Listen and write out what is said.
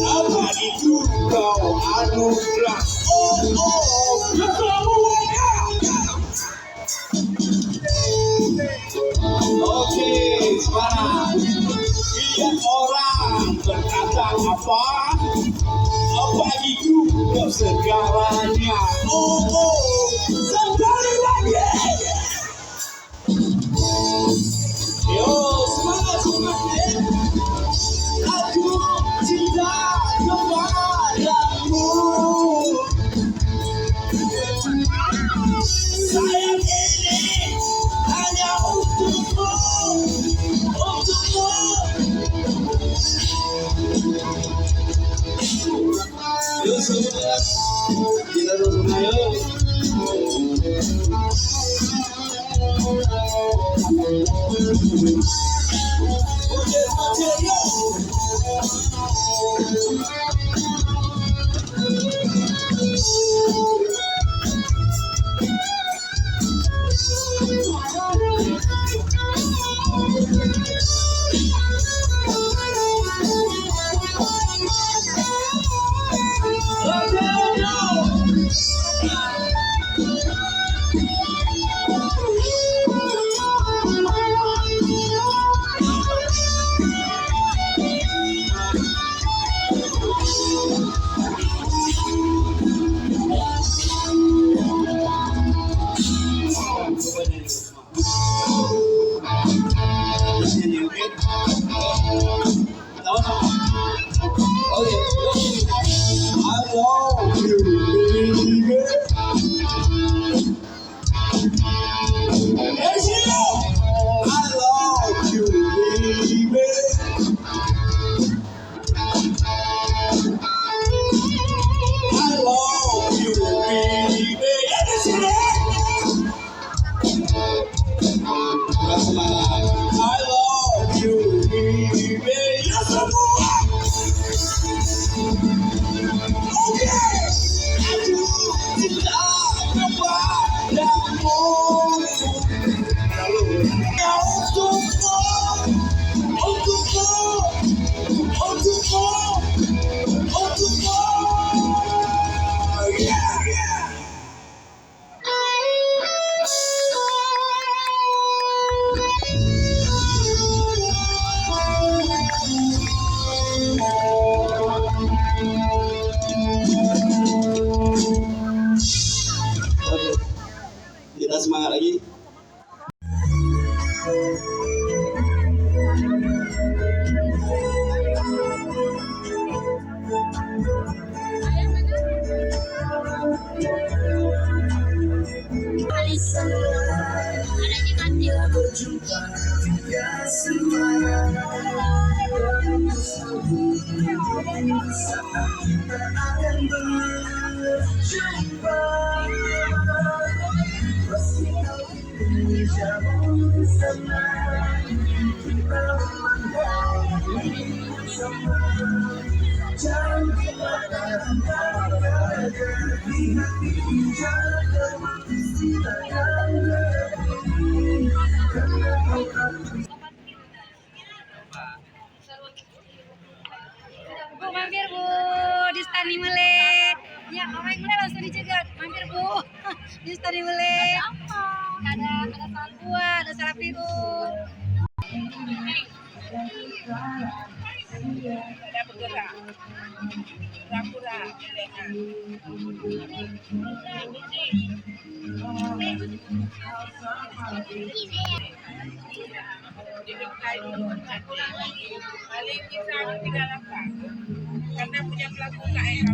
Apa itu kau anugerah? Oke, sekarang lihat orang berkata apa itu segalanya. Sekali lagi. Yo, semangat. Aku cinta kepadamu. Sayang ini hanya untukmu. Yo, semangat. Kita dulu yuk. Kita semangat lagi. Berjumpa tiga semuanya saat kita akan berjumpa. Pasti kau ingin jauh bersama kita memandang bersama. Jangan kemana mana di hati jaga istilahkan lebih. Bu, mampir Bu di Stani Mele. Ya, orang Mele langsung dicegat. Mampir Bu di Stani Mele. Ada salad buah, ada salad biru. Ada bergerak. Pura-pura dengan. Paling kita 38 karena punya pelaku KM.